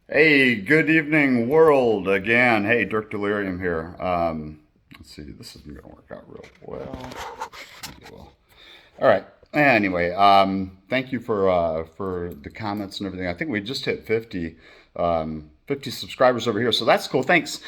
Hey, good evening, world. Again, hey, Dirk Delirium here. Let's see, this isn't going to work out real well. Maybe it will. All right. Anyway, thank you for the comments and everything. I think we just hit 50 subscribers over here, so that's cool. Thanks.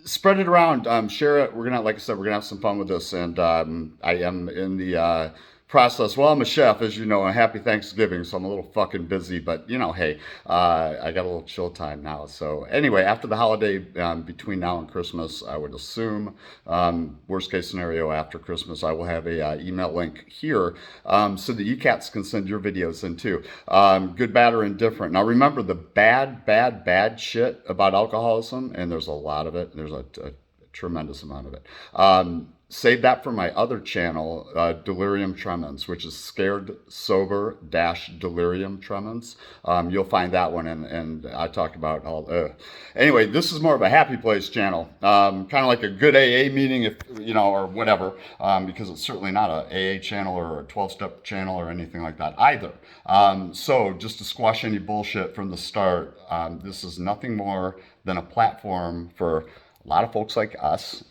Spread it around, share it. We're gonna, like I said, we're gonna have some fun with this, and I am in the process. Well, I'm a chef, as you know, and happy Thanksgiving, so I'm a little fucking busy, but hey, I got a little chill time now. So anyway, after the holiday, between now and Christmas, I would assume, worst case scenario, after Christmas, I will have a email link here, so that you cats can send your videos in too. Good, bad, or indifferent. Now remember the bad shit about alcoholism, and there's a lot of it. There's a tremendous amount of it. Save that for my other channel, Delirium Tremens, which is Scared Sober Dash Delirium Tremens. You'll find that one, and I talk about all. Anyway, this is more of a happy place channel, kind of like a good AA meeting, if or whatever, because it's certainly not a AA channel or a 12-step channel or anything like that either. So just to squash any bullshit from the start, this is nothing more than a platform for a lot of folks like us.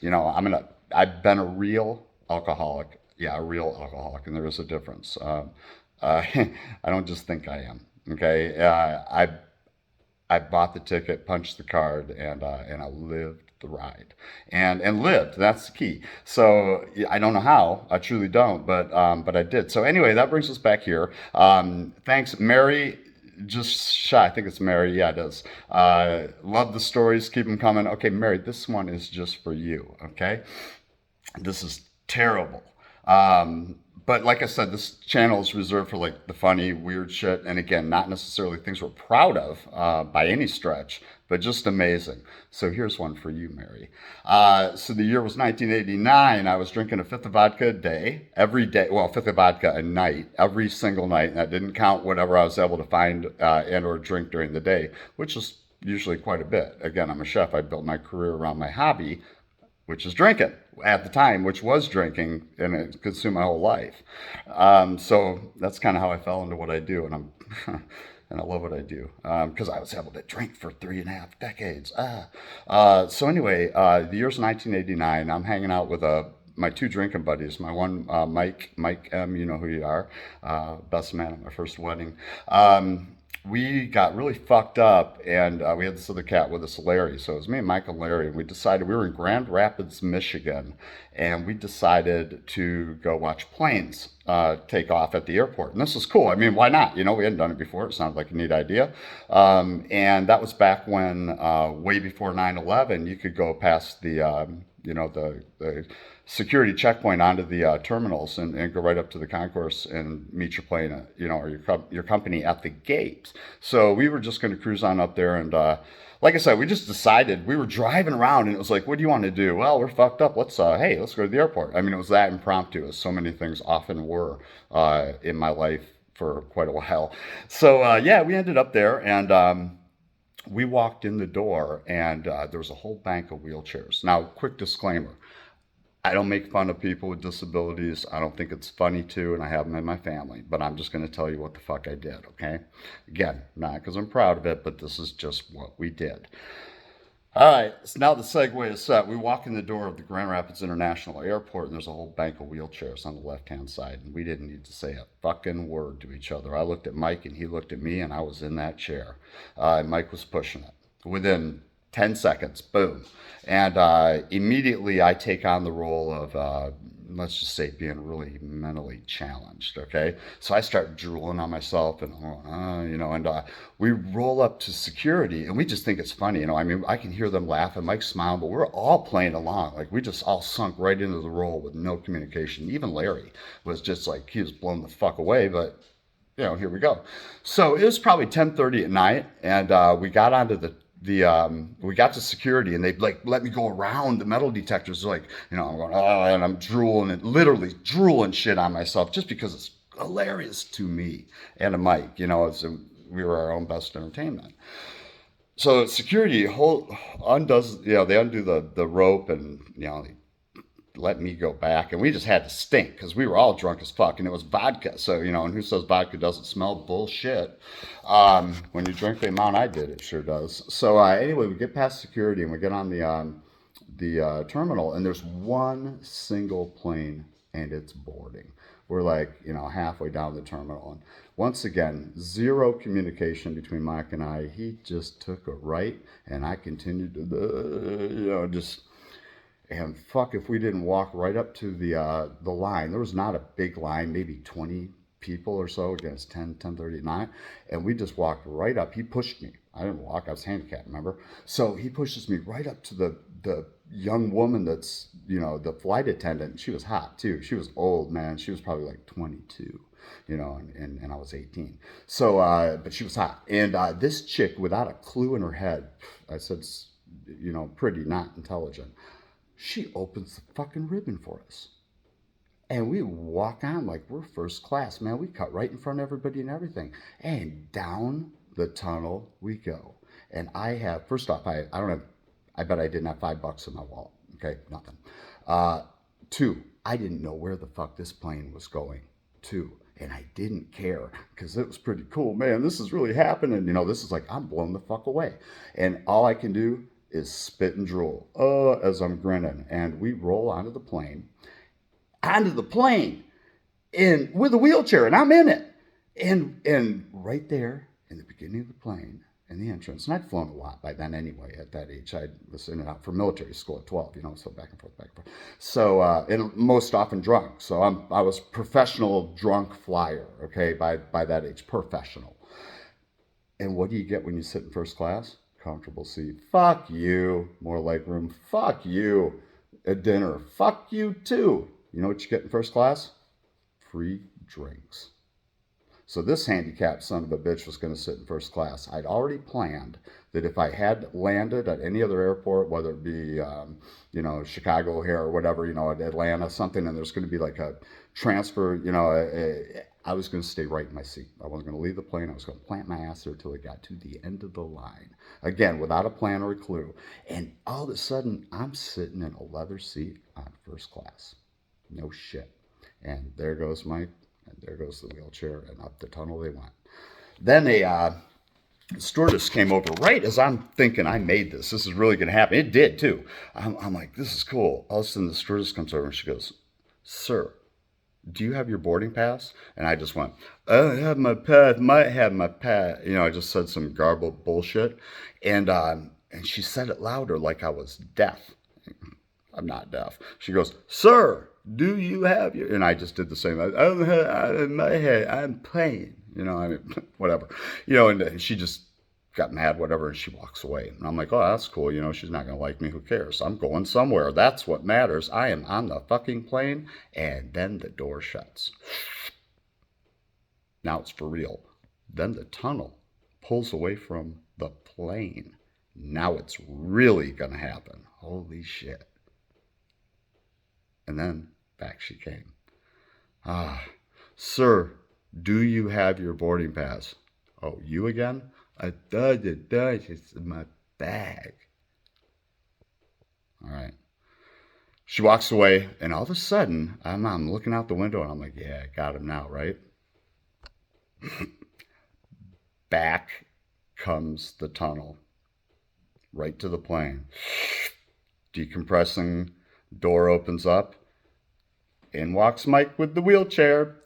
I've been a real alcoholic. Yeah, a real alcoholic, and there is a difference. I don't just think I am. Okay, I bought the ticket, punched the card, and I lived the ride, and lived. That's the key. So yeah, I don't know how. I truly don't, but I did. So anyway, that brings us back here. Thanks, Mary. Just shy. I think it's Mary. Yeah, it is. Love the stories. Keep them coming. Okay, Mary, this one is just for you. Okay, this is terrible. But like I said, this channel is reserved for like the funny, weird shit. And again, not necessarily things we're proud of by any stretch, but just amazing. So here's one for you, Mary. So the year was 1989. I was drinking a fifth of vodka a day, every day. Well, a fifth of vodka a night, every single night. And that didn't count whatever I was able to find and or drink during the day, which is usually quite a bit. Again, I'm a chef. I built my career around my hobby, which is drinking at the time, which was drinking, and it consumed my whole life. So that's kind of how I fell into what I do, and I'm and I love what I do because I was able to drink for 3.5 decades. So anyway, the year's 1989. I'm hanging out with my two drinking buddies. My one, Mike M. You know who you are, best man at my first wedding. We got really fucked up, and we had this other cat with us, Larry. So it was me and Mike and Larry, and we decided we were in Grand Rapids, Michigan, and we decided to go watch planes take off at the airport. And this was cool. I mean, why not? We hadn't done it before. It sounded like a neat idea. And that was back when, way before 9/11, you could go past the security checkpoint onto the terminals and go right up to the concourse and meet your plane, or your company at the gate. So we were just going to cruise on up there, and like I said, we just decided. We were driving around, and it was like, "What do you want to do?" Well, we're fucked up. Let's let's go to the airport. I mean, it was that impromptu, as so many things often were in my life for quite a while. So yeah, we ended up there, and we walked in the door, and there was a whole bank of wheelchairs. Now, quick disclaimer: I don't make fun of people with disabilities. I don't think it's funny to, and I have them in my family. But I'm just going to tell you what the fuck I did, okay? Again, not because I'm proud of it, but this is just what we did. All right, so now the segue is set. We walk in the door of the Grand Rapids International Airport, and there's a whole bank of wheelchairs on the left-hand side, and we didn't need to say a fucking word to each other. I looked at Mike, and he looked at me, and I was in that chair. And Mike was pushing it. Within 10 seconds, boom. And immediately I take on the role of, let's just say, being really mentally challenged, okay? So I start drooling on myself, and, we roll up to security, and we just think it's funny. I mean, I can hear them laugh and Mike smile, but we're all playing along. Like, we just all sunk right into the role with no communication. Even Larry was just like, he was blown the fuck away, but here we go. So it was probably 10:30 at night, and we got onto we got to security, and they like let me go around the metal detectors. Like, I'm going, and I'm drooling, and literally drooling shit on myself just because it's hilarious to me and to Mike. We were our own best entertainment. So security undoes, they undo the rope, and let me go back, and we just had to stink because we were all drunk as fuck, and it was vodka. So and who says vodka doesn't smell? Bullshit. When you drink the amount I did, it sure does. So anyway, we get past security and we get on the terminal, and there's one single plane, and it's boarding. We're like halfway down the terminal, and once again, zero communication between Mike and I. He just took a right, and I continued to just. And fuck, if we didn't walk right up to the line, there was not a big line, maybe 20 people or so against 10:30 at night, and we just walked right up. He pushed me. I didn't walk. I was handicapped, remember? So he pushes me right up to the young woman that's the flight attendant. She was hot too. She was old, man. She was probably like 22. And I was 18. So, but she was hot. And this chick, without a clue in her head, I said, pretty not intelligent. She opens the fucking ribbon for us. And we walk on like we're first class, man. We cut right in front of everybody and everything. And down the tunnel we go. And I have, first off, I don't have, I bet I didn't have $5 in my wallet. Okay, nothing. Two, I didn't know where the fuck this plane was going to. And I didn't care because it was pretty cool. Man, this is really happening. This is like, I'm blown the fuck away. And all I can do is spit and drool as I'm grinning. And we roll onto the plane, and with a wheelchair, and I'm in it. And right there in the beginning of the plane, in the entrance, and I'd flown a lot by then anyway. At that age, I was in and out for military school at 12, so back and forth. So, and most often drunk. So I was professional drunk flyer, okay, by that age, professional. And what do you get when you sit in first class? Comfortable seat. Fuck you. More leg room. Fuck you. A dinner. Fuck you too. You know what you get in first class? Free drinks. So this handicapped son of a bitch was going to sit in first class. I'd already planned that if I had landed at any other airport, whether it be, Chicago O'Hare or whatever, at Atlanta, something, and there's going to be like a transfer, I was going to stay right in my seat. I wasn't going to leave the plane. I was going to plant my ass there until it got to the end of the line. Again, without a plan or a clue. And all of a sudden, I'm sitting in a leather seat on first class. No shit. And there goes Mike, and there goes the wheelchair, and up the tunnel they went. Then a stewardess came over right as I'm thinking I made this. This is really going to happen. It did, too. I'm like, this is cool. All of a sudden, the stewardess comes over, and she goes, "Sir, do you have your boarding pass?" And I just went, "I don't have my pass, might have my pass." I just said some garbled bullshit. And she said it louder like I was deaf. I'm not deaf. She goes, "Sir, do you have your..." And I just did the same. I don't have in my head. I'm playing. Whatever. And she just got mad, whatever, and she walks away. And I'm like, oh, that's cool. She's not going to like me. Who cares? I'm going somewhere. That's what matters. I am on the fucking plane. And then the door shuts. Now it's for real. Then the tunnel pulls away from the plane. Now it's really going to happen. Holy shit. And then back she came. "Sir, do you have your boarding pass?" "Oh, you again?" "I thought it does. It's in my bag." All right. She walks away, and all of a sudden, I'm looking out the window, and I'm like, yeah, I got him now, right? Back comes the tunnel, right to the plane. Decompressing, door opens up. In walks Mike with the wheelchair,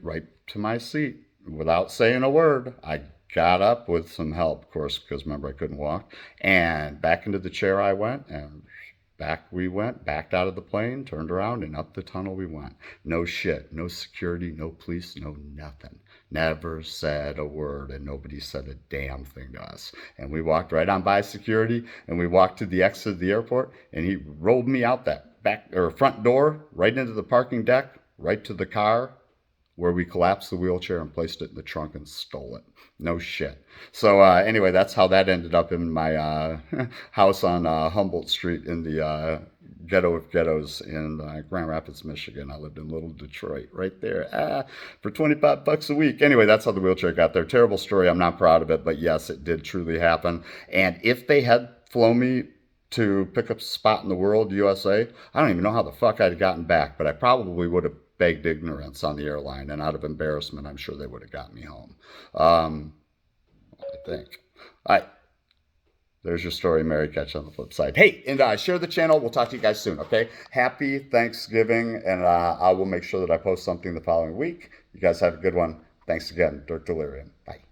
right to my seat. Without saying a word, I got up with some help, of course, because remember I couldn't walk. And back into the chair I went, and back we went, backed out of the plane, turned around, and up the tunnel we went. No shit, no security, no police, no nothing. Never said a word, and nobody said a damn thing to us. And we walked right on by security, and we walked to the exit of the airport, and he rolled me out that back or front door, right into the parking deck, right to the car, where we collapsed the wheelchair and placed it in the trunk and stole it. No shit. So anyway, that's how that ended up in my house on Humboldt Street in the ghetto of ghettos in Grand Rapids, Michigan. I lived in Little Detroit, right there, for $25 a week. Anyway, that's how the wheelchair got there. Terrible story. I'm not proud of it, but yes, it did truly happen. And if they had flown me to pick up a spot in the world, USA. I don't even know how the fuck I'd gotten back, but I probably would have begged ignorance on the airline, and out of embarrassment, I'm sure they would have gotten me home. I think. All right. There's your story, Mary. Catch you on the flip side. Hey, and share the channel. We'll talk to you guys soon, okay? Happy Thanksgiving, and I will make sure that I post something the following week. You guys have a good one. Thanks again. Dirk Delirium. Bye.